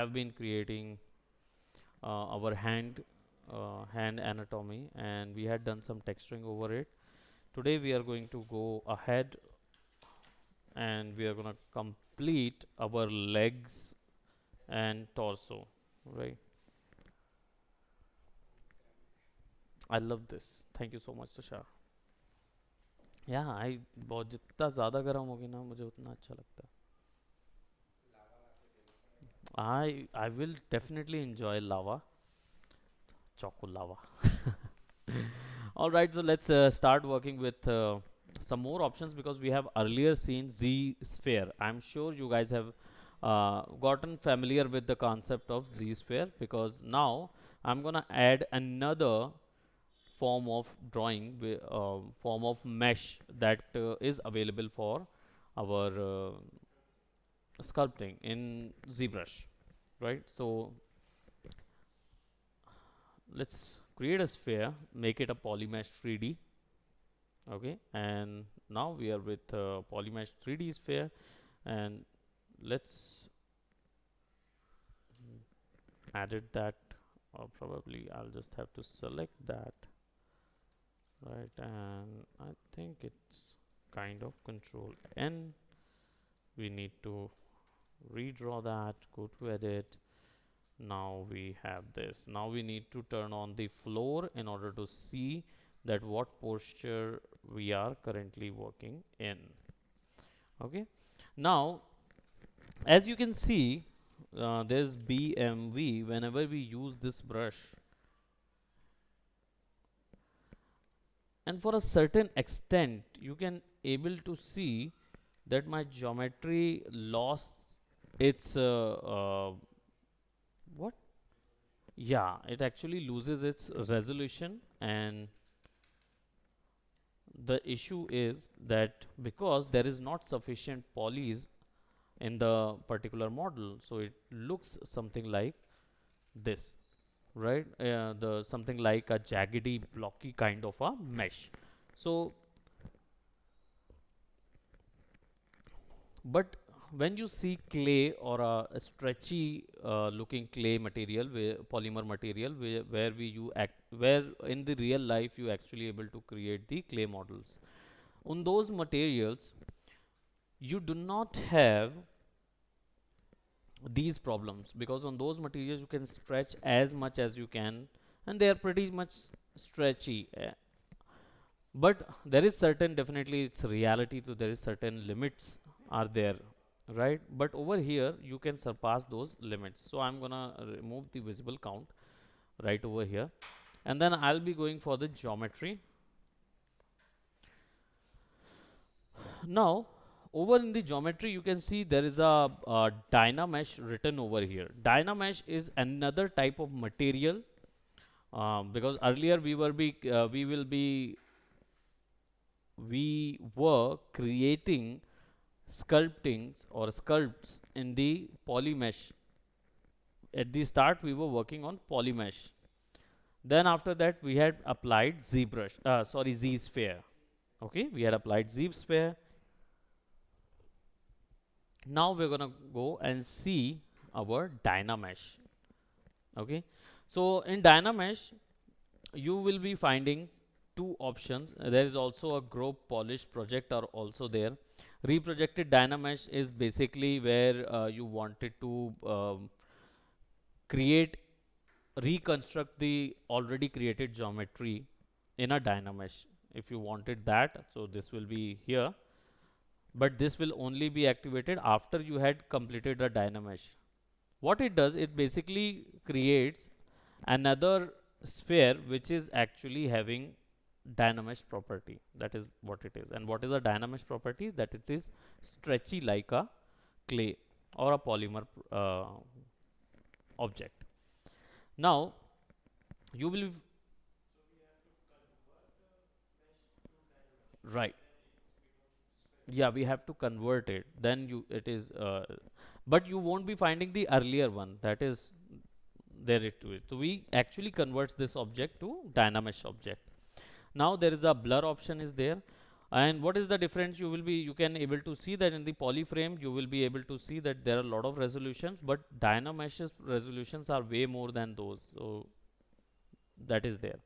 have been creating our hand anatomy, and we had done some texturing over it. Today we are going to go ahead and we are going to complete our legs and torso, right? I love this. Thank you so much, Tushar. Yeah, I बहुत जितना ज़्यादा गर्म होगी ना मुझे उतना अच्छा लगता है. I will definitely enjoy lava, choco lava. All right, so let's start working with some more options because we have earlier seen Z sphere. I'm sure you guys have gotten familiar with the concept of Z sphere because now I'm gonna add another form of drawing, form of mesh that is available for our sculpting in ZBrush, right? So let's create a sphere, make it a polymesh 3D. Okay, and now we are with polymesh 3D sphere, and let's edit that, or probably I'll just have to select that, right? And I think it's kind of control N. We need to redraw that, go to edit. Now we have this. Now we need to turn on the floor in order to see that what posture we are currently working in. Okay, now as you can see, there's BMV. Whenever we use this brush, and for a certain extent you can able to see that my geometry lost its what yeah, it actually loses its resolution, and the issue is that because there is not sufficient polys in the particular model, so it looks something like this, right? The something like a jaggedy blocky kind of a mesh. So but when you see clay or a stretchy looking clay material, polymer material, where where in the real life you actually able to create the clay models on those materials, you do not have these problems because on those materials you can stretch as much as you can, and they are pretty much stretchy. But there is certain, definitely it's reality to, there is certain limits are there, right? But over here you can surpass those limits. So I'm gonna remove the visible count right over here, and then I'll be going for the geometry. Now over in the geometry you can see there is a Dynamesh written over here. Dynamesh is another type of material, because earlier we were creating sculptings or sculpts in the polymesh. At the start we were working on polymesh, then after that we had applied ZBrush, sorry, Z sphere. Okay, we had applied Z sphere. Now we're gonna go and see our Dynamesh. Okay, so in Dynamesh you will be finding two options. There is also a group polish project are also there. Reprojected Dynamesh is basically where you wanted to create, reconstruct the already created geometry in a Dynamesh. If you wanted that, so this will be here, but this will only be activated after you had completed a Dynamesh. What it does, it basically creates another sphere which is actually having Dynamesh property. That is what it is. And what is a Dynamesh property? That it is stretchy like a clay or a polymer object. Now you will right. Yeah, we have to convert it. Then you it is, but you won't be finding the earlier one. That is there it to it. So we actually converts this object to Dynamesh object. Now there is a blur option is there. And what is the difference? You can able to see that in the polyframe you will be able to see that there are a lot of resolutions, but Dynamesh's resolutions are way more than those. So that is there.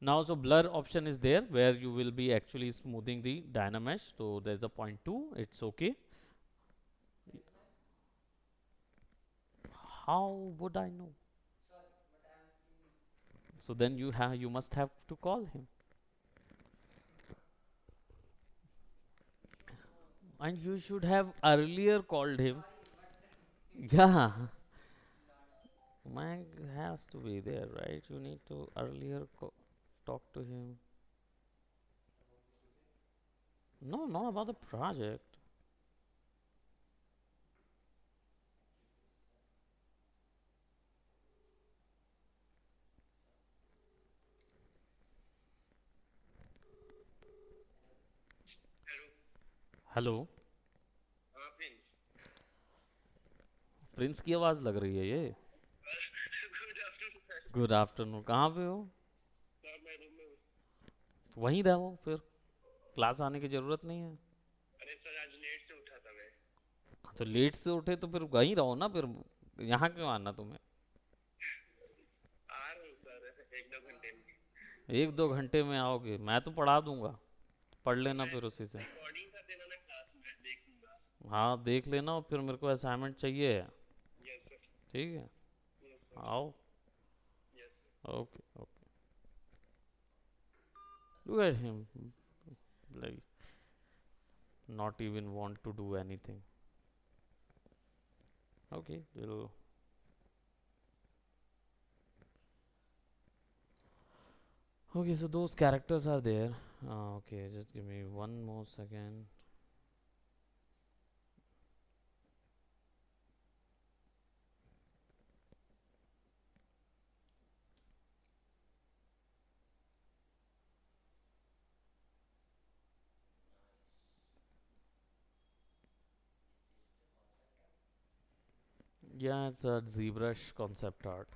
Now, so blur option is there where you will be actually smoothing the Dynamesh. So there's a point 2. It's okay. How would I know? So then you must have to call him, and you should have earlier called him. Yeah, Mag has to be there, right? You need to earlier talk to him. No, not about the project. Hello. Prince की आवाज लग रही है ये. Good afternoon. कहाँ पे हो? तो वहीं रहो फिर. क्लास आने की जरूरत नहीं है. तो लेट से उठे तो फिर वहीं रहो ना फिर. यहाँ क्यों आना तुम्हें? 1-2 घंटे में आओगे? मैं तो पढ़ा दूंगा. पढ़ लेना फिर उसी से. हाँ देख लेना और फिर मेरे को असाइनमेंट चाहिए है. ठीक है. आओ. Okay okay. Look at him, like not even want to do anything. Okay, we'll. Okay, so those characters are there. Okay, just give me one more second. Yeah, it's a ZBrush concept art.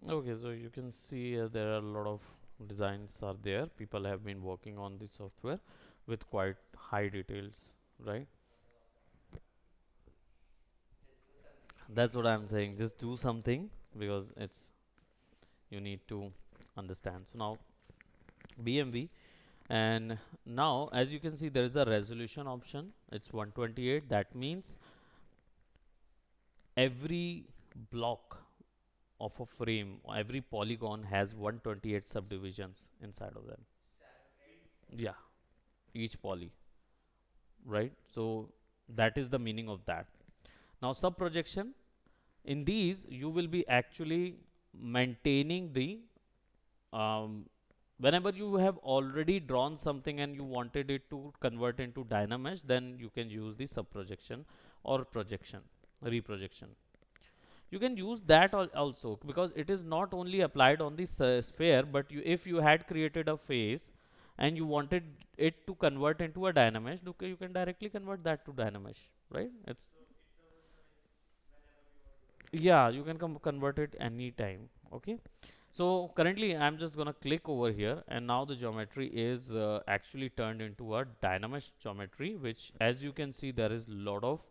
Okay, so you can see there are a lot of designs are there. People have been working on the software with quite high details, right? That's what I'm saying. Just do something because it's you need to understand. So now BMV, and now as you can see there is a resolution option. It's 128. That means every block of a frame, every polygon has 128 subdivisions inside of them. Yeah, each poly, right? So that is the meaning of that. Now sub projection, in these you will be actually maintaining the whenever you have already drawn something and you wanted it to convert into Dynamesh, then you can use the sub projection or projection, reprojection. You can use that also because it is not only applied on the sphere, but if you had created a face and you wanted it to convert into a Dynamesh, you can directly convert that to Dynamesh, right? It's yeah, you can convert it anytime. Okay, so currently I'm just gonna click over here, and now the geometry is actually turned into a Dynamesh geometry, which as you can see there is lot of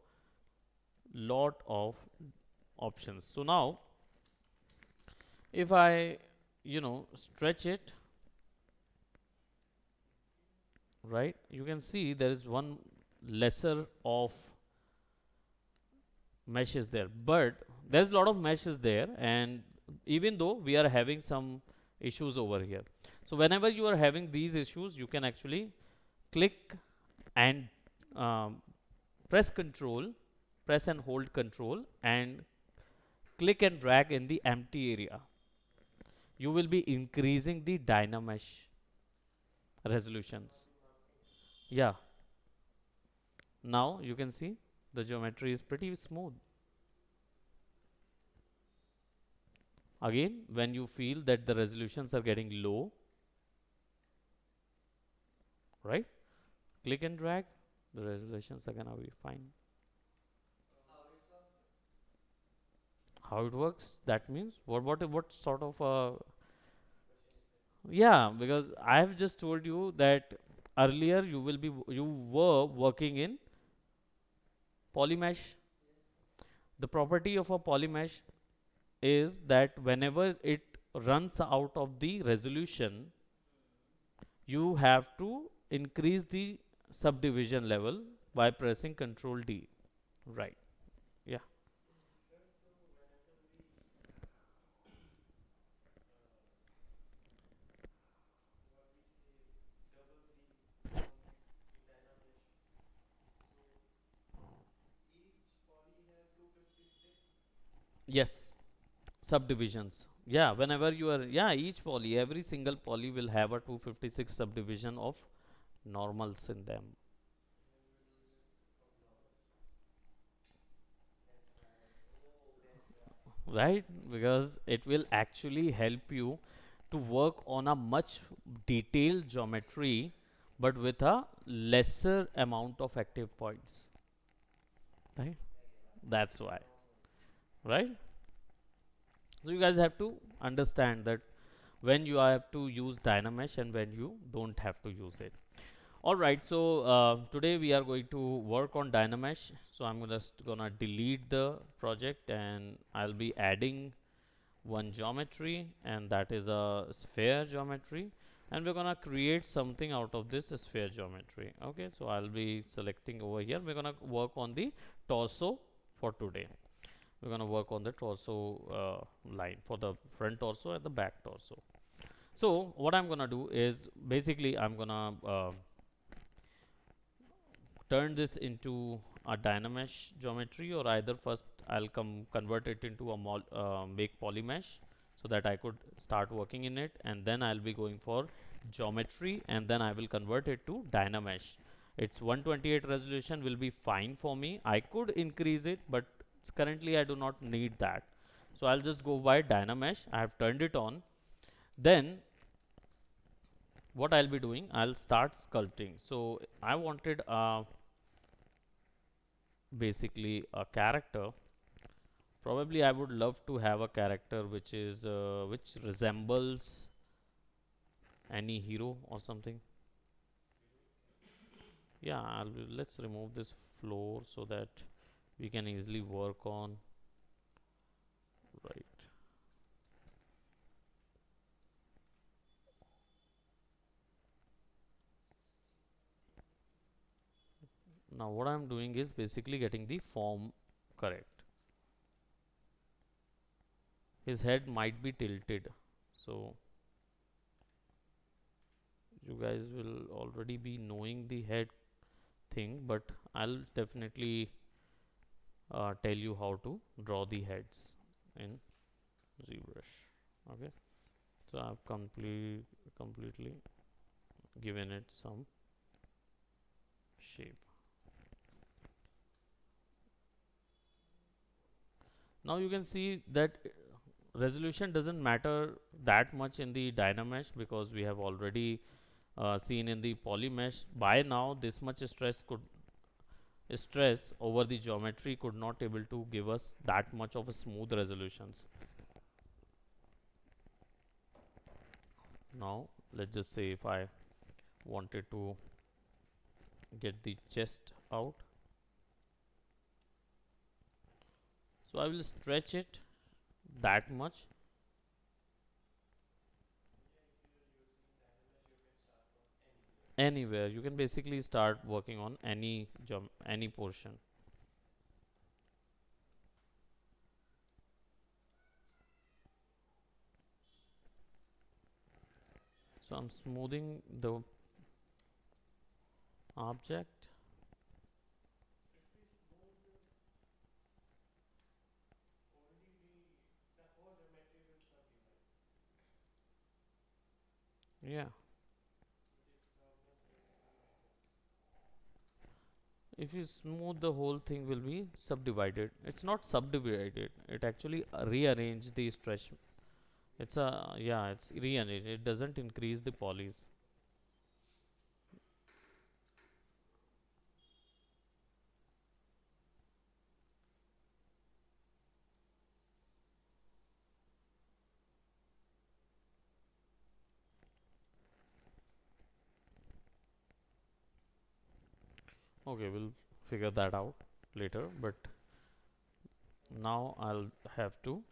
options. So now if I stretch it, right, you can see there is one lesser of meshes there, but there's a lot of meshes there, and even though we are having some issues over here, so whenever you are having these issues you can actually click and um, press control press and hold control and click and drag in the empty area. You will be increasing the Dynamesh resolutions. Yeah, now you can see. the geometry is pretty smooth. Again, when you feel that the resolutions are getting low, right, click and drag, the resolutions are gonna be fine. How it works? That means what sort of yeah, because I have just told you that earlier you were working in polymesh. The property of a polymesh is that whenever it runs out of the resolution, you have to increase the subdivision level by pressing Control D. Right. Yeah. Yes. Subdivisions. Yeah. Whenever you are, yeah, each poly, every single poly will have a 256 subdivision of normals in them. Right? Because it will actually help you to work on a much detailed geometry but with a lesser amount of active points. Right? That's why. Right? So you guys have to understand that when you have to use Dynamesh and when you don't have to use it. All right, so today we are going to work on Dynamesh. So I'm just gonna delete the project and I'll be adding one geometry, and that is a sphere geometry, and we're gonna create something out of this sphere geometry. Okay, so I'll be selecting over here. We're gonna work on the torso for today. We're gonna work on the torso line for the front torso and the back torso. So what I'm gonna do is basically I'm gonna turn this into a Dynamesh geometry, or either first I'll convert it into a make polymesh so that I could start working in it, and then I'll be going for geometry, and then I will convert it to Dynamesh. It's 128 resolution will be fine for me. I could increase it, but currently I do not need that. So I'll just go by Dynamesh. I have turned it on. Then what I'll be doing, I'll start sculpting. So I wanted basically a character. Probably I would love to have a character which resembles any hero or something. Yeah, let's remove this floor so that we can easily work on. Right. Now what I'm doing is basically getting the form correct. His head might be tilted, so you guys will already be knowing the head thing, but I'll definitely tell you how to draw the heads in ZBrush. Okay, so I've completely given it some shape. Now you can see that resolution doesn't matter that much in the Dynamesh, because we have already seen in the Polymesh. By now this much stress over the geometry could not able to give us that much of a smooth resolutions. Now let's just say if I wanted to get the chest out, so I will stretch it that much. Anywhere you can basically start working on any portion. So I'm smoothing the object. Yeah. If you smooth, the whole thing will be subdivided. It's not subdivided, it actually rearrange the stretch. It's a, yeah, it's rearrange, it doesn't increase the polys. Okay, we'll figure that out later, but now I'll have to,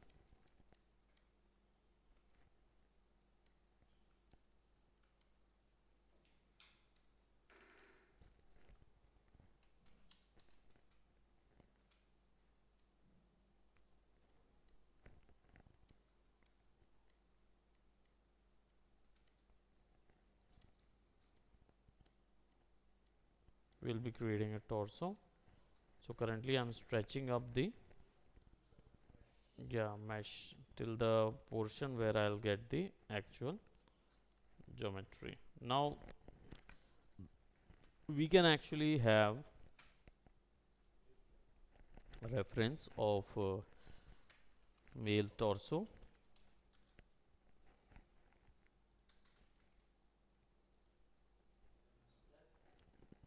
we'll be creating a torso. So currently I'm stretching up the, yeah, mesh till the portion where I'll get the actual geometry. Now we can actually have a reference of male torso.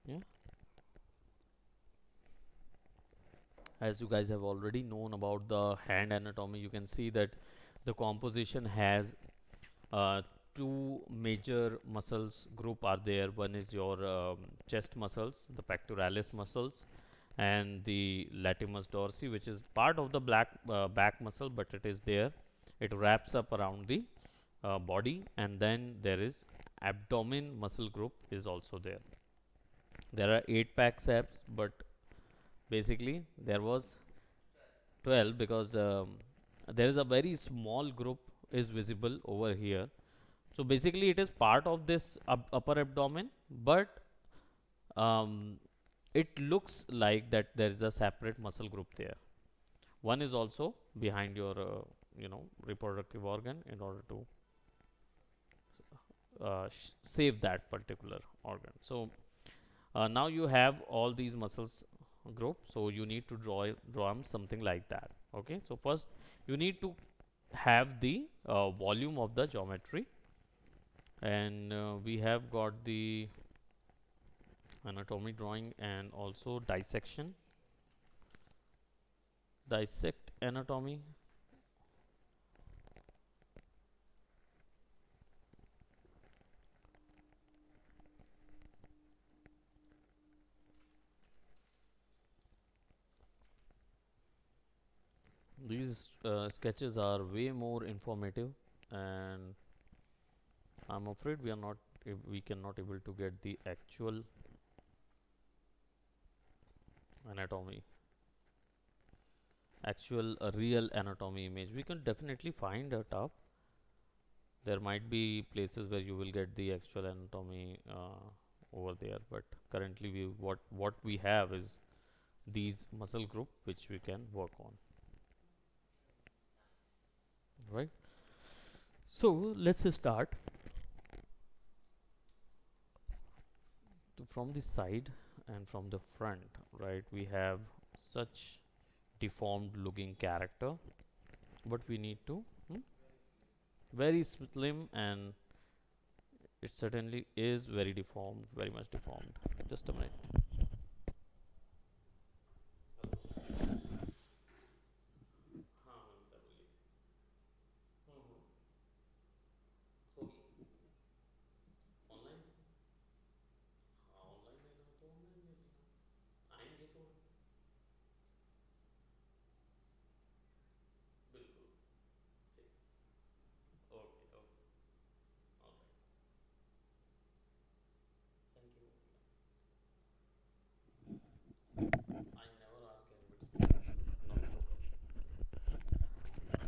Yeah, as you guys have already known about the hand anatomy, you can see that the composition has uh, two major muscles group are there. One is your chest muscles, the pectoralis muscles, and the latimus dorsi, which is part of the back muscle, but it is there. It wraps up around the body, and then there is abdomen muscle group is also there. There are 8 packs abs, but basically there was 12 because there is a very small group is visible over here. So basically it is part of this upper abdomen, but um, it looks like that there is a separate muscle group there. One is also behind your reproductive organ in order to save that particular organ. So now you have all these muscles group, so you need to draw something like that. Okay, so first you need to have the volume of the geometry, and we have got the anatomy drawing and also dissect anatomy. These sketches are way more informative, and I'm afraid we cannot able to get the actual anatomy, actual real anatomy image. We can definitely find it up. There might be places where you will get the actual anatomy over there, but currently what we have is these muscle group which we can work on, right? So let's start from the side and from the front, right? We have such deformed looking character, but we need to very slim, and it certainly is very deformed, very much deformed. Just a minute.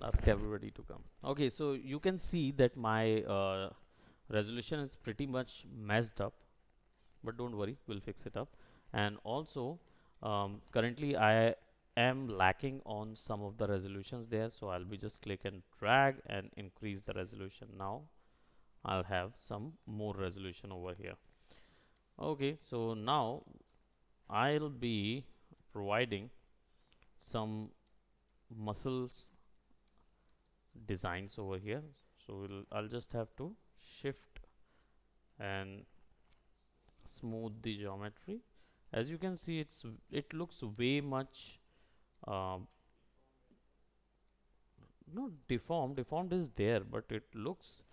Ask everybody to come. Okay, so you can see that my resolution is pretty much messed up, but don't worry, we'll fix it up. And also, currently I am lacking on some of the resolutions there, so I'll be just click and drag and increase the resolution. Now I'll have some more resolution over here. Okay, so now I'll be providing some muscles designs over here. So I'll just have to shift and smooth the geometry. As you can see, it looks way much uh, not deformed. Deformed is there, but it looks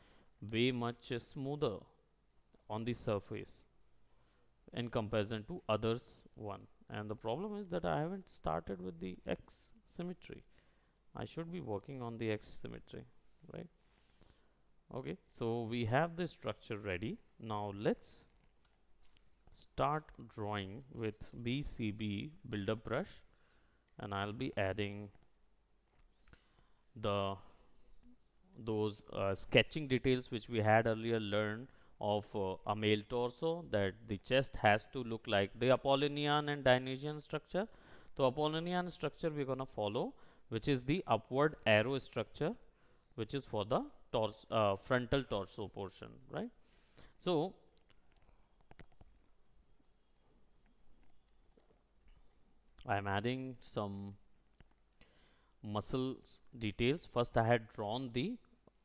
way much smoother on the surface in comparison to others one. And the problem is that I haven't started with the X symmetry. I should be working on the X symmetry, right? Okay, so we have the structure ready. Now let's start drawing with BCB buildup brush, and I'll be adding the those sketching details which we had earlier learned of a male torso, that the chest has to look like the Apollonian and Dionysian structure. So Apollonian structure we're gonna follow, which is the upward arrow structure, which is for the frontal torso portion, right? So I'm adding some muscles details. First I had drawn the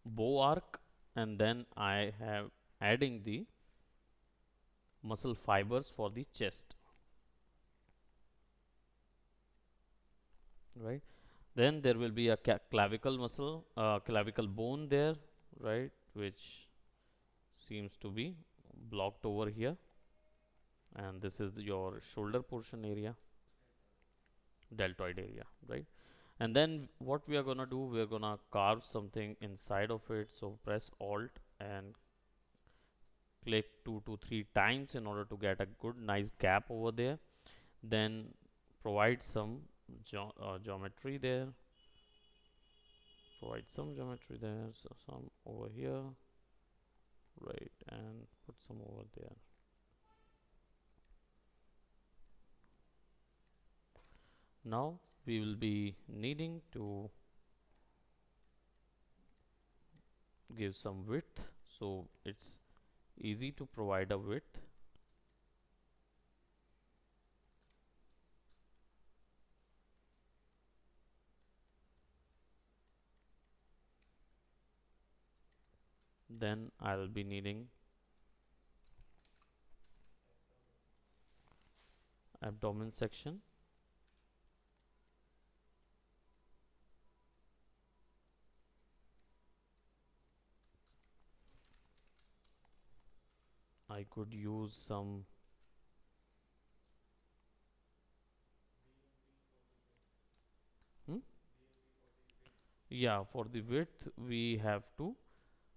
bow arc, and then I have adding the muscle fibers for the chest, right? Then there will be a clavicle muscle, clavicle bone there, right, which seems to be blocked over here, and this is your shoulder portion area, deltoid area, right? And then what we are gonna do, we are gonna carve something inside of it. So press Alt and click 2 to 3 times in order to get a good nice gap over there. Then provide some geometry there, so some over here, right, and put some over there. Now we will be needing to give some width, so it's easy to provide a width. Then I'll be needing abdomen section. I could use some hmm? Yeah, for the width we have to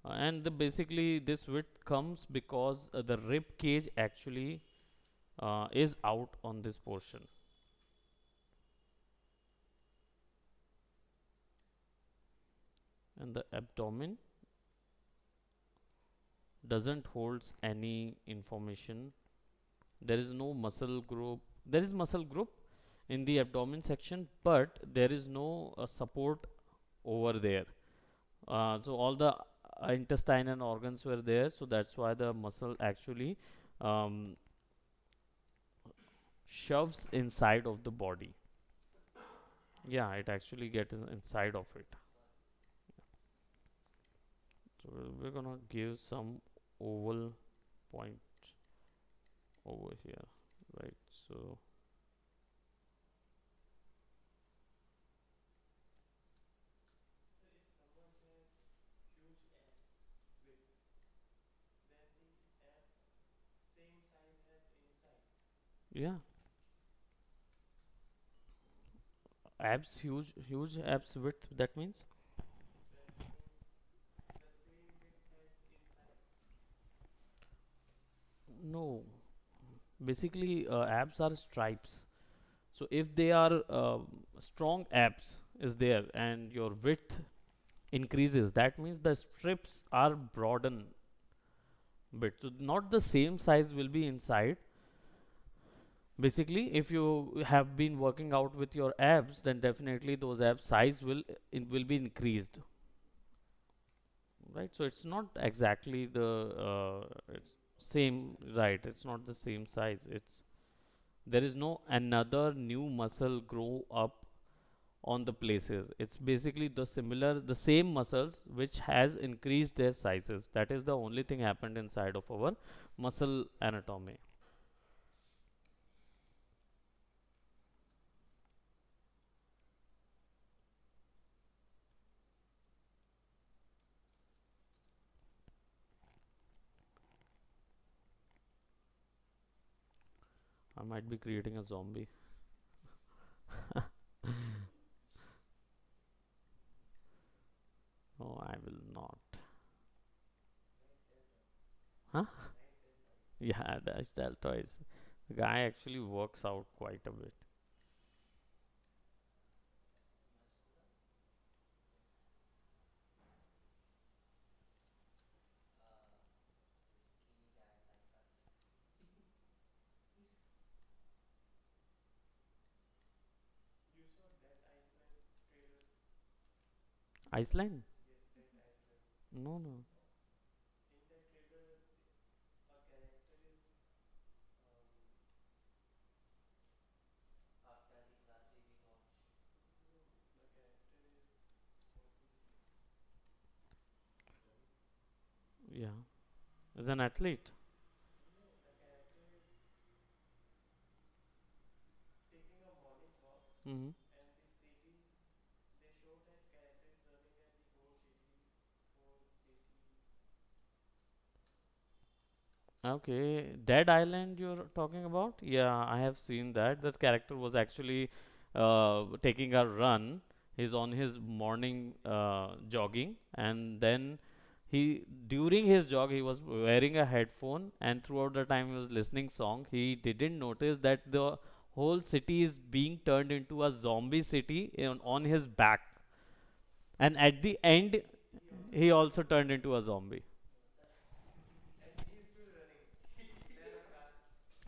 and basically this width comes because the rib cage actually is out on this portion, and the abdomen doesn't holds any information. There is no muscle group. There is muscle group in the abdomen section, but there is no support over there. So all the intestine and organs were there, so that's why the muscle actually um, shoves inside of the body. Yeah, it actually gets inside of it. So we're gonna give some oval point over here, right? So yeah, abs huge abs width. That means no. Basically, abs are stripes. So if they are strong abs is there and your width increases, that means the strips are broaden bit. So not the same size will be inside. Basically, if you have been working out with your abs, then definitely those abs size will be increased, right? So it's not exactly the it's same, right? It's not the same size. It's There is no another new muscle grow up on the places. It's basically the same muscles which has increased their sizes. That is the only thing happened inside of our muscle anatomy. I might be creating a zombie. No, I will not. Huh? Yeah, Dash Deltoids. The guy actually works out quite a bit. Iceland? No, no. Yeah. Is an athlete. Mm-hmm. Okay, Dead Island you're talking about? Yeah, I have seen that. That character was actually taking a run. He's on his morning jogging, and then during his jog he was wearing a headphone, and throughout the time he was listening song. He didn't notice that the whole city is being turned into a zombie city on his back, and at the end he also turned into a zombie.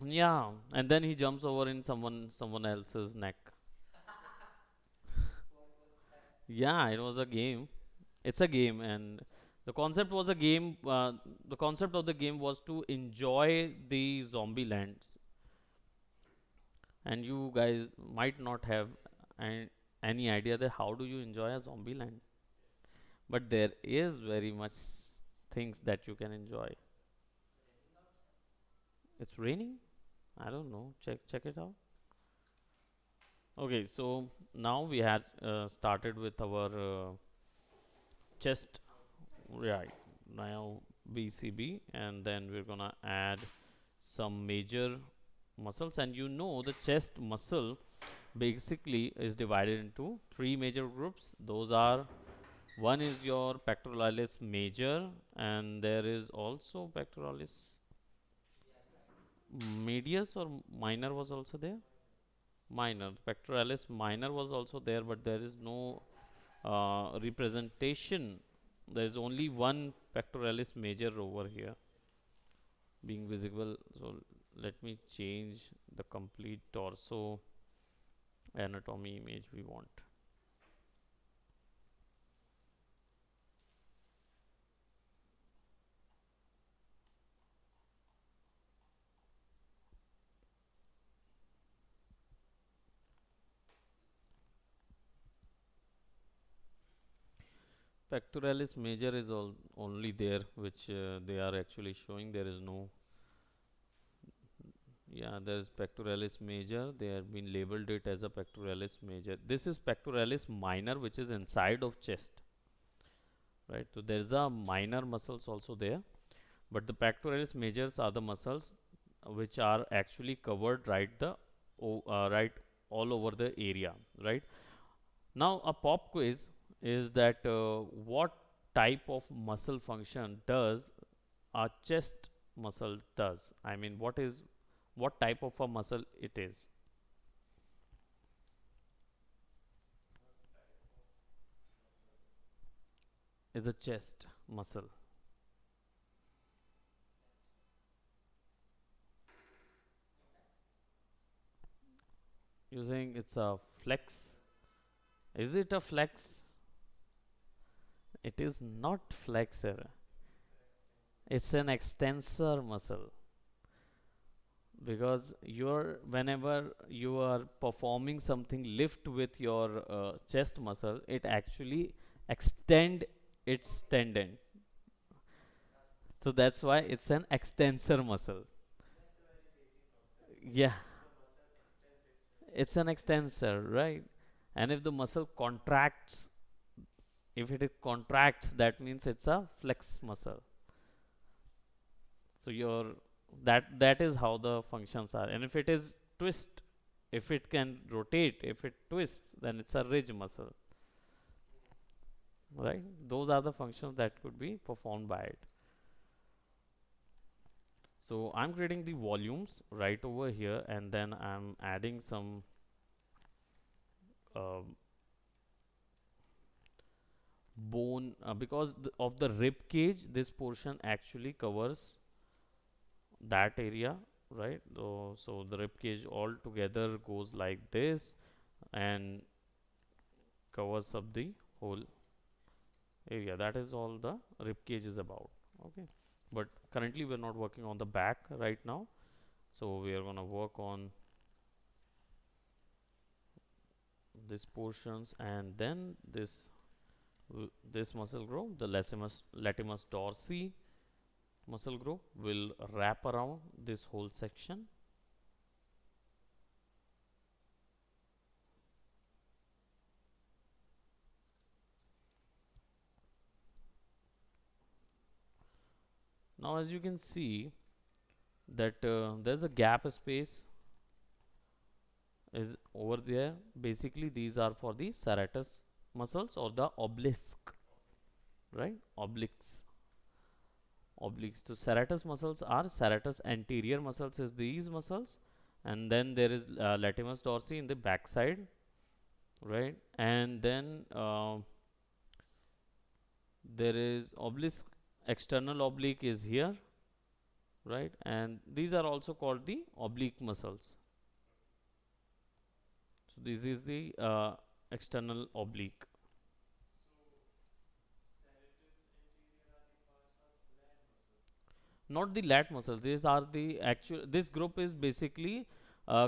Yeah, and then he jumps over in someone else's neck. Yeah, it was a game. It's a game, and the concept was a game. The concept of the game was to enjoy the zombie lands, and you guys might not have an, any idea that how do you enjoy a zombie land. But there is very much things that you can enjoy. It's raining. I don't know. Check it out. Okay, so now we had started with our chest. Right. Now BCB, and then we're gonna add some major muscles, and you know the chest muscle basically is divided into three major groups. Those are, one is your pectoralis major, and there is also pectoralis medius or minor was also there. Minor, pectoralis minor was also there, but there is no representation. There is only one pectoralis major over here being visible. So let me change the complete torso anatomy image we want. Pectoralis major is only there, which they are actually showing. There is no, yeah, there is pectoralis major. They have been labeled it as a pectoralis major. This is pectoralis minor, which is inside of chest, right? So there is a minor muscles also there, but the pectoralis majors are the muscles which are actually covered right all over the area, right? Now a pop quiz is that what type of muscle function does a chest muscle does? I mean, what type of a muscle it is a chest muscle. You saying it's a flex? Is it a flex? It is not flexor. It's an extensor muscle. because you're whenever you are performing something lift with your chest muscle, it actually extend its tendon. So that's why it's an extensor muscle. Yeah, it's an extensor, right? And if the muscle contracts, if it contracts, that means it's a flex muscle. So your that is how the functions are. And if it is twist, if it can rotate, if it twists, then it's a ridge muscle, right? Those are the functions that could be performed by it. So I'm creating the volumes right over here, and then I'm adding some uh, bone because of the rib cage. This portion actually covers that area, right? So the rib cage all together goes like this and covers up the whole area. That is all the rib cage is about. Okay, but currently we're not working on the back right now, so we are going to work on these portions, and then this muscle group, the latimus dorsi muscle group, will wrap around this whole section. Now as you can see that there's a gap space is over there. Basically these are for the serratus muscles or the obelisk, right? Obliques. So serratus muscles are serratus anterior muscles is these muscles, and then there is latimus dorsi in the back side, right? And then there is obelisk, external oblique is here, right? And these are also called the oblique muscles. So this is the external oblique. Not the lat muscles. These are the actual. This group is basically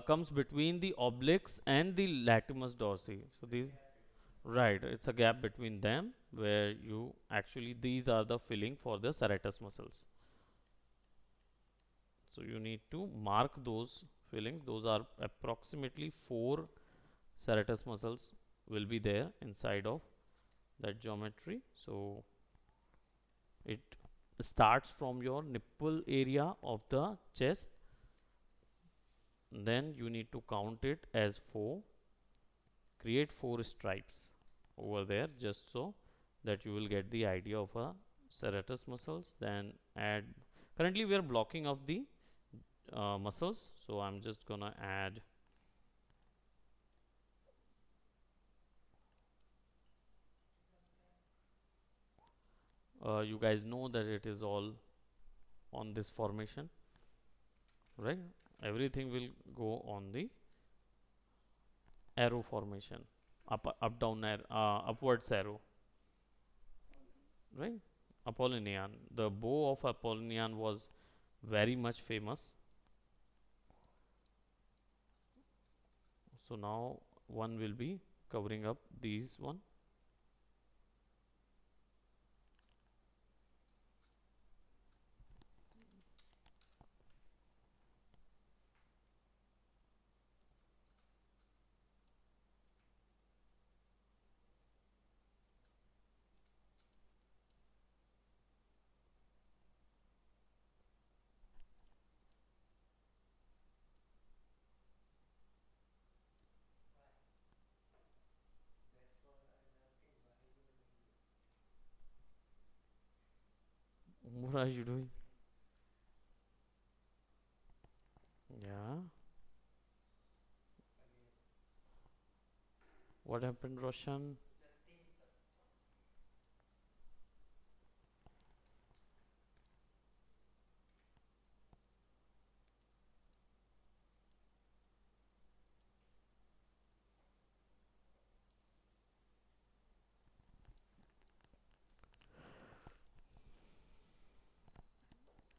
comes between the obliques and the latimus dorsi. So these, right? It's a gap between them where you actually these are the filling for the serratus muscles. So you need to mark those fillings. Those are approximately 4 serratus muscles will be there inside of that geometry. So it starts from your nipple area of the chest, then you need to count it as 4, create 4 stripes over there just so that you will get the idea of a serratus muscles. Then add, currently we are blocking of the muscles, so I'm just gonna add you guys know that it is all on this formation, right? Everything will go on the arrow formation, up down arrow, upwards arrow, right? Apollonian, the bow of Apollonian was very much famous. So now one will be covering up these one. What are you doing? Yeah. What happened, Roshan?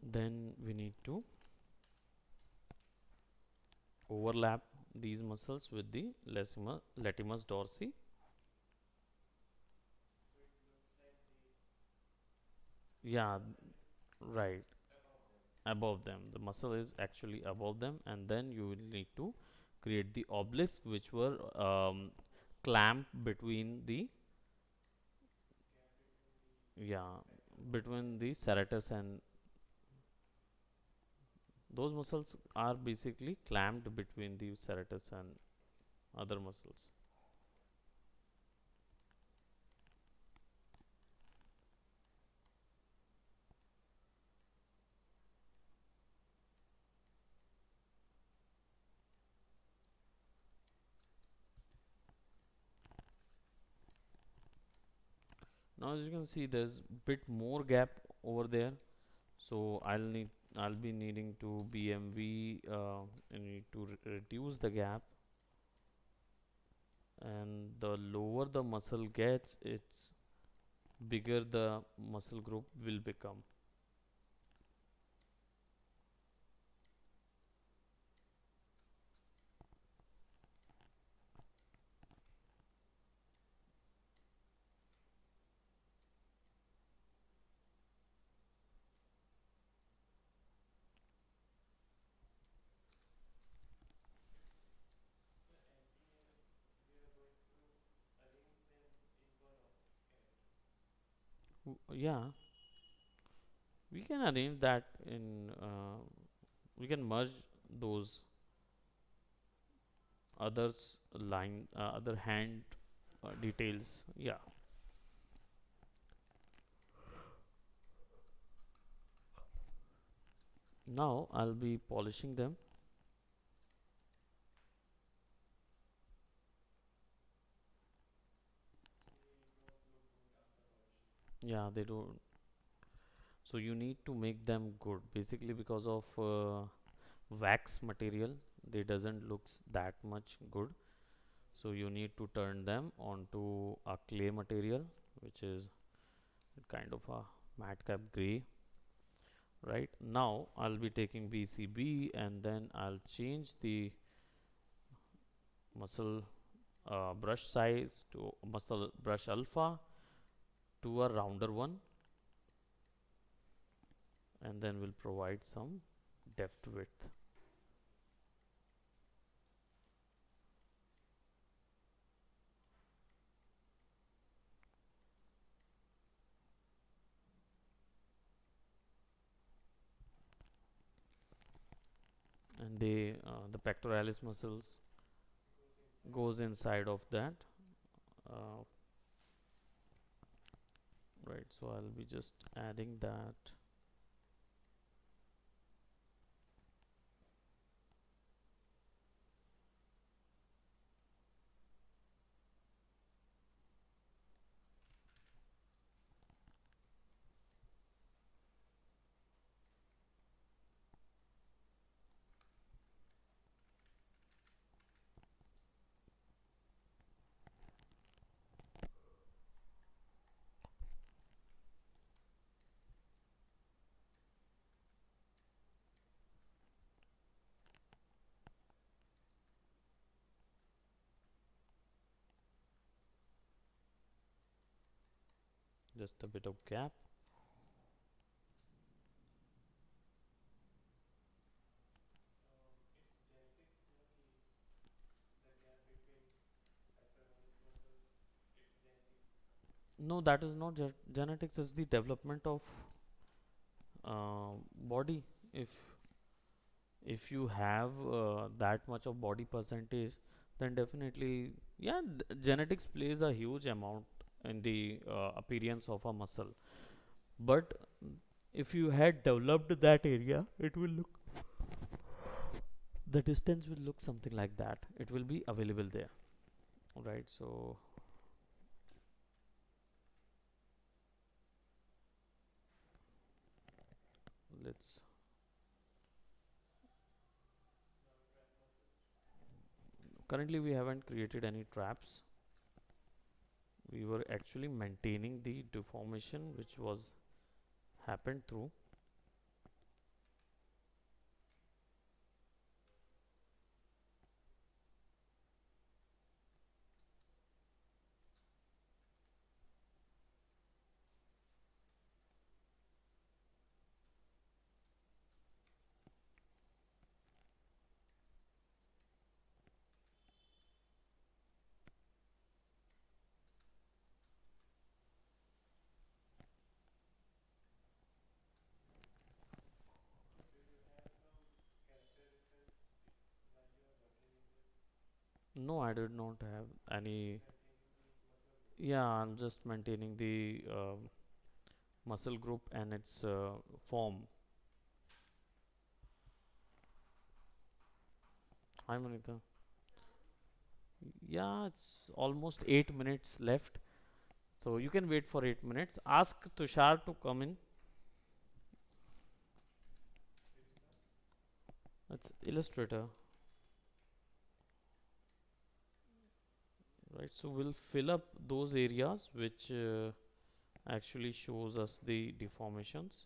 Then we need to overlap these muscles with the latimus dorsi. Yeah, right, above them. The muscle is actually above them, and then you will need to create the obelisk, which were clamped between the, yeah, between the serratus, and those muscles are basically clamped between the serratus and other muscles. Now, as you can see, there's bit more gap over there, so I'll be needing to BMV, I need to reduce the gap, and the lower the muscle gets, it's bigger the muscle group will become. Yeah, we can arrange that in, we can merge those others line, other hand details. Yeah. Now I'll be polishing them. Yeah, they don't. So you need to make them good, basically because of wax material. They doesn't looks that much good. So you need to turn them onto a clay material, which is kind of a matte cap gray. Right now, I'll be taking BCB, and then I'll change the muscle brush size to muscle brush alpha to a rounder one, and then we'll provide some depth width. And the pectoralis muscles goes inside of that. uh, right, so I'll be just adding that. Just a bit of gap. No, that is not genetics. Is the development of body. If you have that much of body percentage, then definitely, yeah, genetics plays a huge amount in the appearance of a muscle. But if you had developed that area, it will look, the distance will look something like that. It will be available there. Right, so let's, currently we haven't created any traps. We were actually maintaining the deformation which was happened through. No, I did not have any. Yeah, I'm just maintaining the muscle group and its form. Hi, Manita. Yeah, it's almost 8 minutes left. So you can wait for 8 minutes. Ask Tushar to come in. It's Illustrator, right? So we'll fill up those areas which actually shows us the deformations.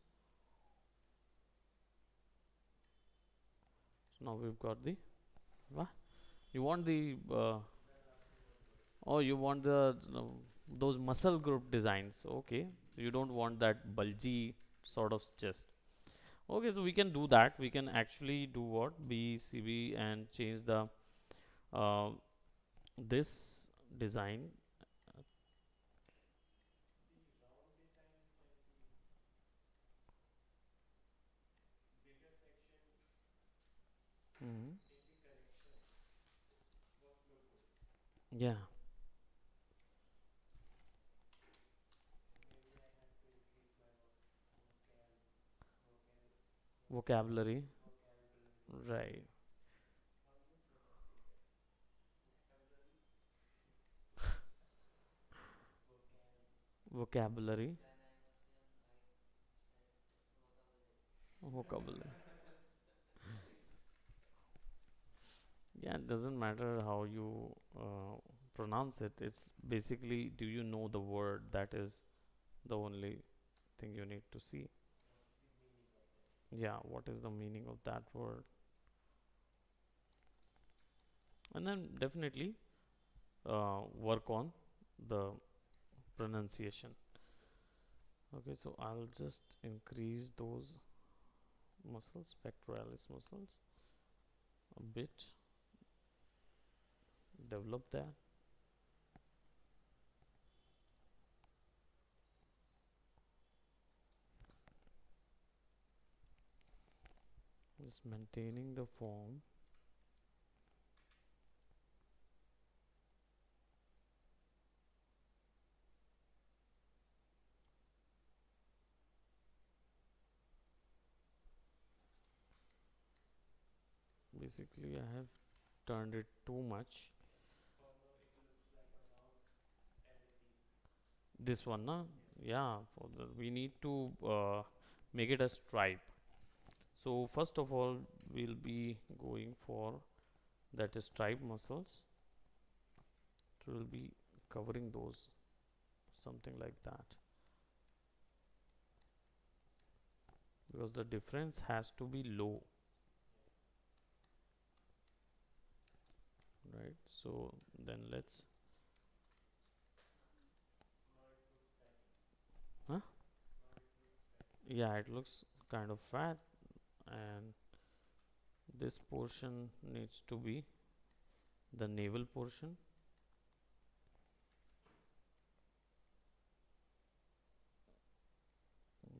So now we've got the. What? You want the oh, you want the those muscle group designs. Okay, so you don't want that bulgy sort of chest. Okay, so we can do that. We can actually do what BCB and change the uh, this design. Mhm. Yeah, vocabulary, right? Vocabulary, vocabulary. Yeah, it doesn't matter how you pronounce it. It's basically, do you know the word? That is the only thing you need to see. Yeah, what is the meaning of that word? And then definitely work on the pronunciation. Okay, so I'll just increase those muscles, pectoralis muscles, a bit, develop that. Just maintaining the form. Basically, I have turned it too much. This one, na? Yeah, for the we need to make it a stripe. So first of all, we'll be going for that is stripe muscles. So we'll be covering those, something like that, because the difference has to be low, right? So then let's. Huh? Yeah, it looks kind of fat, and this portion needs to be the navel portion.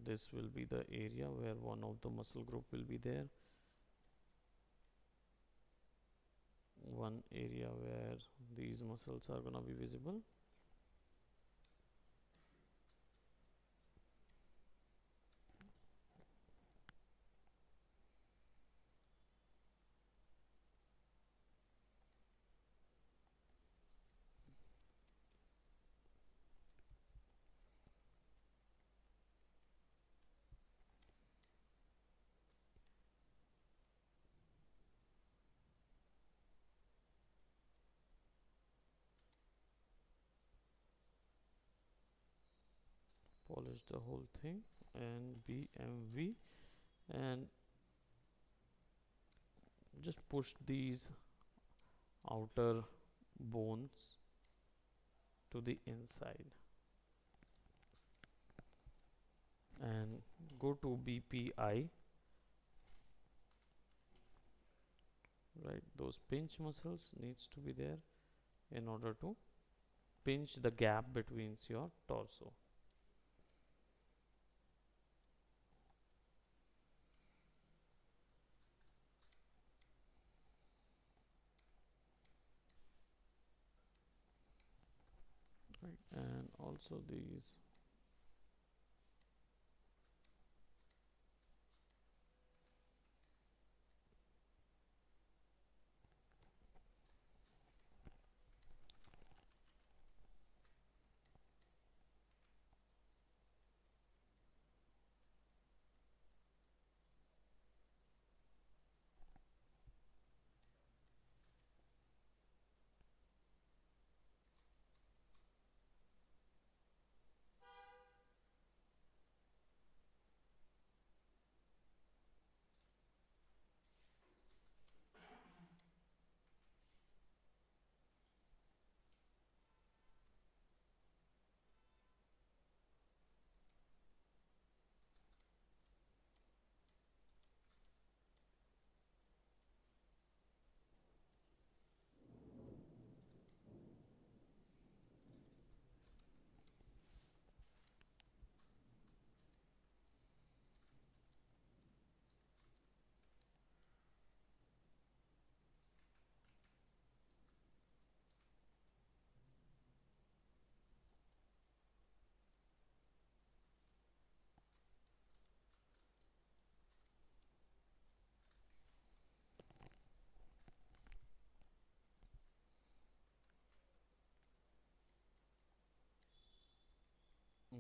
This will be the area where one of the muscle group will be there, one area where these muscles are gonna be visible. Polish the whole thing and BMV, and just push these outer bones to the inside and go to BPI, right? Those pinch muscles needs to be there in order to pinch the gap between your torso. also these.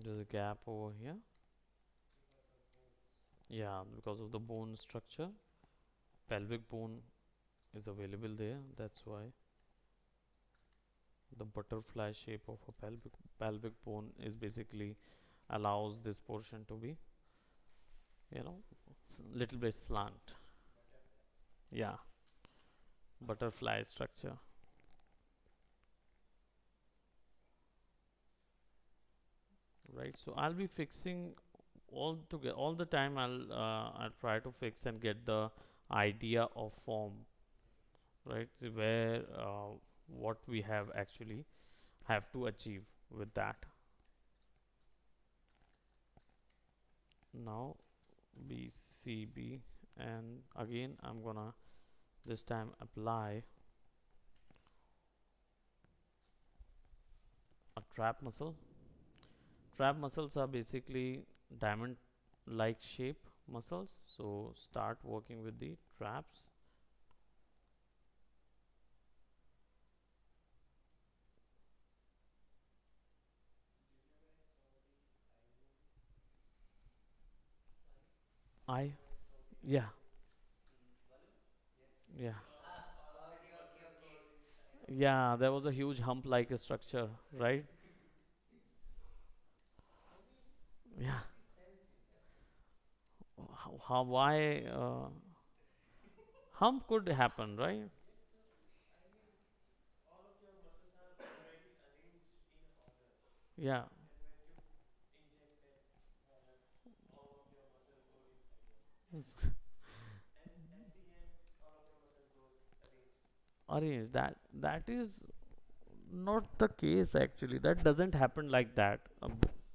There's a gap over here. Yeah, because of the bone structure, pelvic bone is available there. That's why the butterfly shape of a pelvic bone is basically allows this portion to be, you know, little bit slant. Yeah, butterfly structure. Right. So I'll be fixing all the time. I'll try to fix and get the idea of form. Right. So where what we have actually have to achieve with that. Now BCB, and again I'm gonna this time apply a trap muscle. Trap muscles are basically diamond like shape muscles, so start working with the traps. I Yeah, yeah, yeah, there was a huge hump like a structure, right? Yeah. How why hump could happen, right? Yeah. Arrange that is not the case actually. That doesn't happen like that. A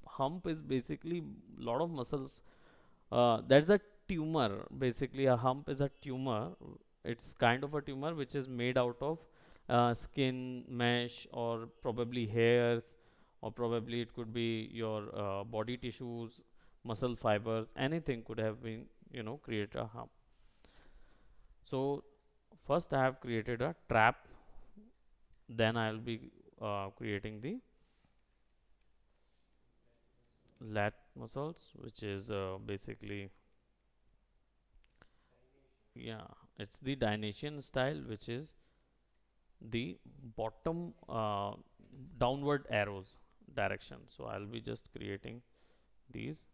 hump is basically lot of muscles. That's a tumor. Basically, a hump is a tumor. It's kind of a tumor which is made out of skin mesh or probably hairs, or probably it could be your body tissues, muscle fibers. Anything could have been, create a hump. So first I have created a trap, then I'll be creating the lat muscles, which is basically, yeah, it's the Dionysian style, which is the bottom downward arrows direction. So I'll be just creating these,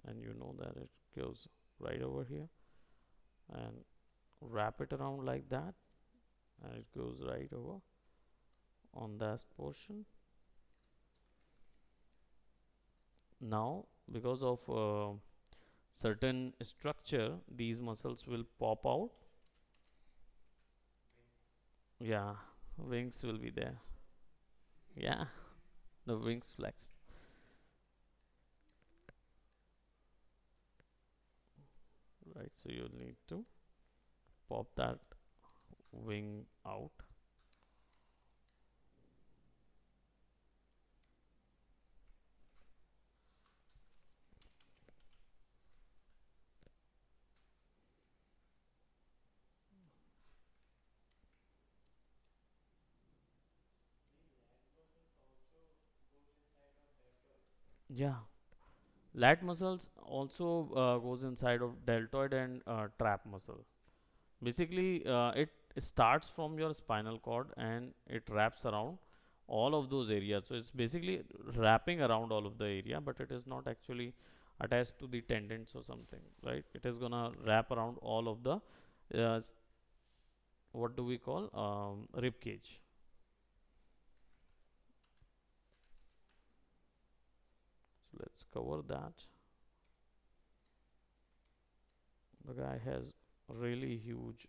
and you know that it goes right over here, and wrap it around like that, and it goes right over on that portion. Now because of certain structure, these muscles will pop out. Yeah, wings will be there. Yeah, the wings flexed. Right, so you'll need to pop that wing out. Yeah, lat muscles also goes inside of deltoid and trap muscle. Basically, it starts from your spinal cord and it wraps around all of those areas. So it's basically wrapping around all of the area, but it is not actually attached to the tendons or something, right? It is gonna wrap around all of the what do we call rib cage. So let's cover that. The guy has really huge,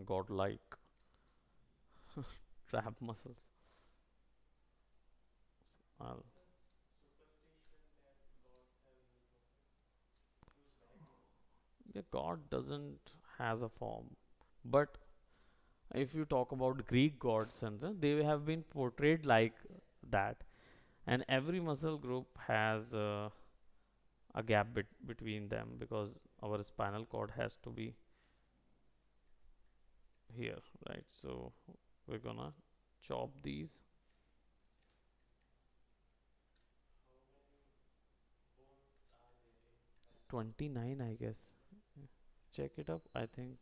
godlike trap muscles. Uh, yeah, God doesn't has a form, but if you talk about Greek gods and they have been portrayed like that, and every muscle group has a gap between them because our spinal cord has to be here, right? So we're gonna chop these 29, I guess. Check it up. I think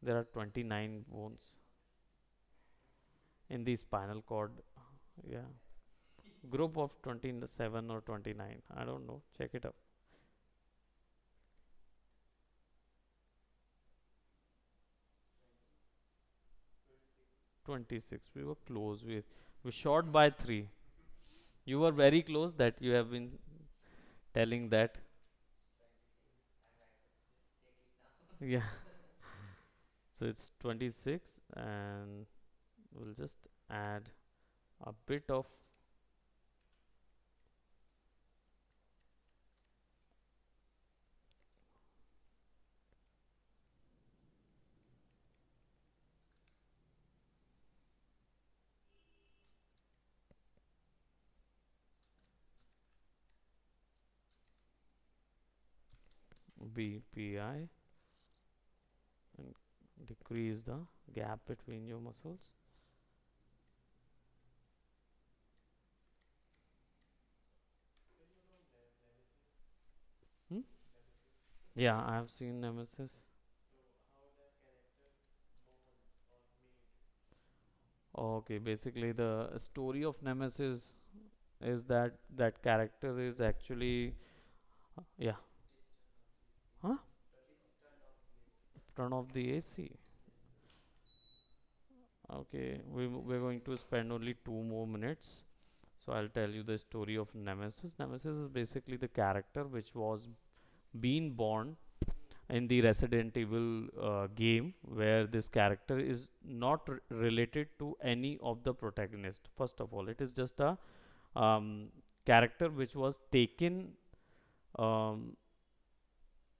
there are 29 bones in the spinal cord. Yeah, group of 27 or 29. I don't know. Check it up. 26. We were close. We short by 3. You were very close that you have been telling that. Yeah. So it's 26 and we'll just add a bit of BPI and decrease the gap between your muscles. Hmm? Yeah, I have seen Nemesis. Okay, basically the story of Nemesis is that that character is actually yeah. Huh? Turn off the AC. Okay, we're going to spend only 2 more minutes. So I'll tell you the story of Nemesis. Nemesis is basically the character which was being born in the Resident Evil game, where this character is not related to any of the protagonists. First of all, it is just a um, character which was taken, um,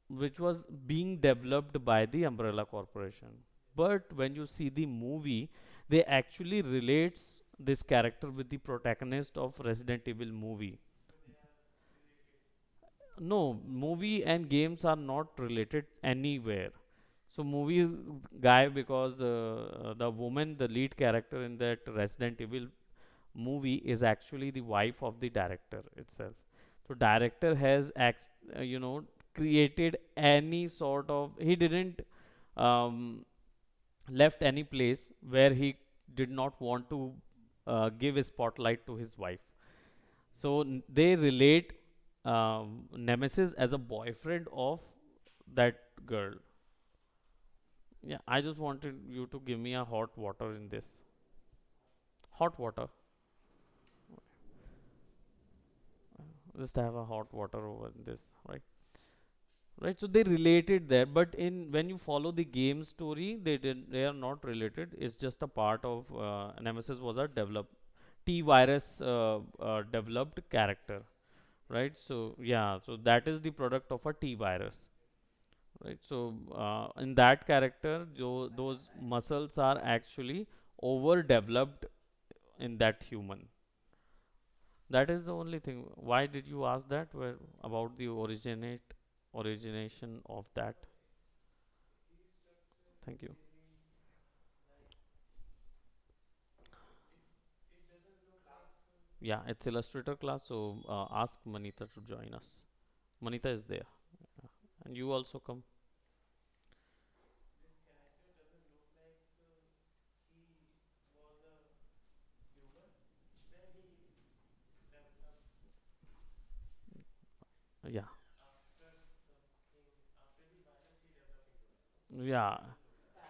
which was being developed by the Umbrella Corporation. But when you see the movie, they actually relates this character with the protagonist of Resident Evil movie. No, movie and games are not related anywhere. So movie is guy because the woman, the lead character in that Resident Evil movie is actually the wife of the director itself. So director has created any sort of, he didn't um, left any place where he did not want to give a spotlight to his wife. So they relate Nemesis as a boyfriend of that girl. Yeah, I just wanted you to give me a hot water in this. Hot water. Just have a hot water over this, right? Right. So they related there, but in when you follow the game story, they are not related. It's just a part of Nemesis was a developed T virus developed character, right? So yeah, so that is the product of a T virus, right? So in that character, those muscles are actually overdeveloped in that human. That is the only thing. Why did you ask that? Where about the origination of that? Thank you. Yeah, it's Illustrator class, so ask Manita to join us. Manita is there. Yeah. And you also come. Yeah. Yeah.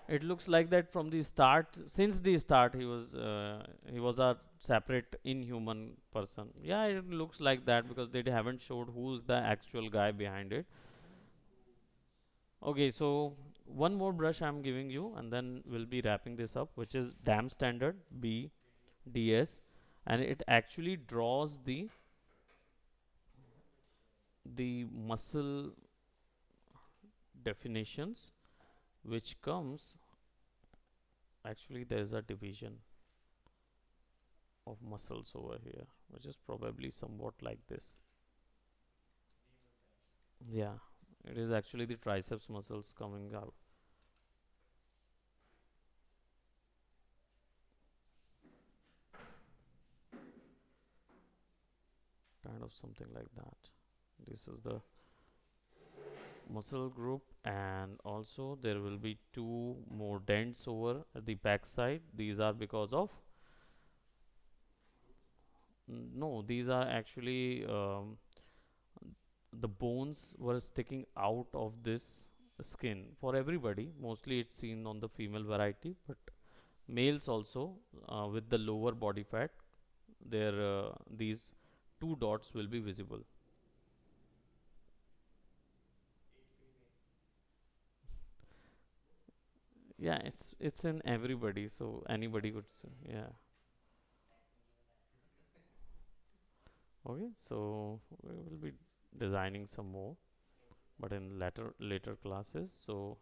It looks like that from the start. Since the start, he was a separate inhuman person. Yeah, it looks like that because they haven't showed who's the actual guy behind it. Okay, so one more brush I'm giving you, and then we'll be wrapping this up, which is Dam Standard BDS, and it actually draws the muscle definitions, which comes actually there's a division of muscles over here, which is probably somewhat like this. Yeah, it is actually the triceps muscles coming out. Kind of something like that. This is the muscle group, and also there will be two more dents over the back side. These are because of no, these are actually the bones were sticking out of this skin for everybody. Mostly it's seen on the female variety, but males also with the lower body fat, there these two dots will be visible. Yeah, it's in everybody, so anybody could say, yeah. Okay, so we will be designing some more, but in later classes. So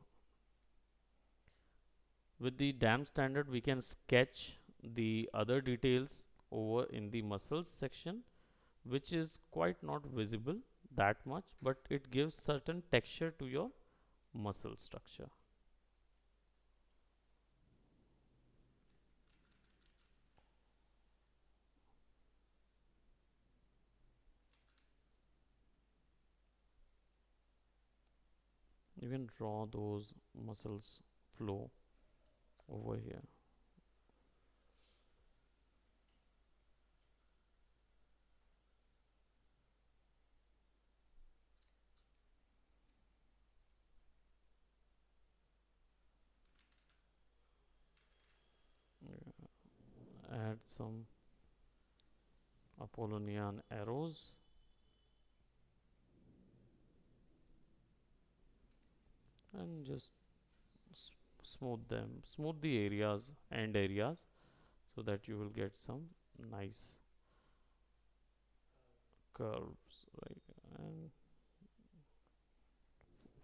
with the dam standard, we can sketch the other details over in the muscles section, which is quite not visible that much, but it gives certain texture to your muscle structure. You can draw those muscles flow over here. Yeah. Add some Apollonian arrows and just smooth them, smooth the areas, end areas, so that you will get some nice curves, right? And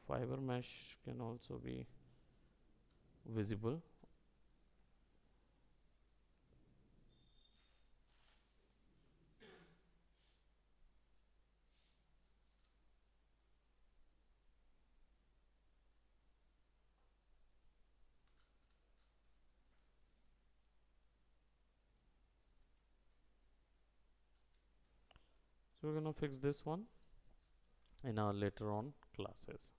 fiber mesh can also be visible. So we're gonna fix this one in our later on classes.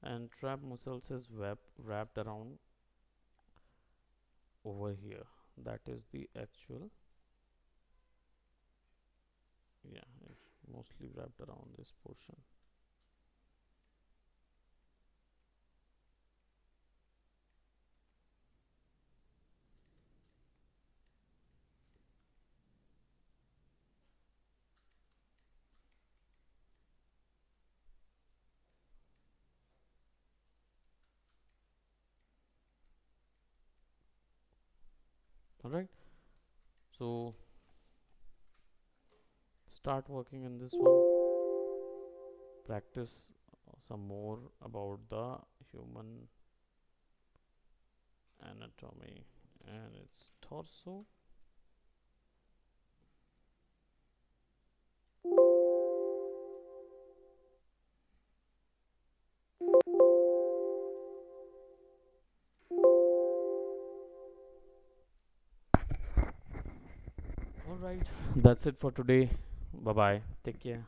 And trap muscles is wrapped around over here. That is the actual, yeah, it's mostly wrapped around this portion. All right. So start working in this one. Practice some more about the human anatomy and its torso. All Right, that's it for today. Bye bye, take care.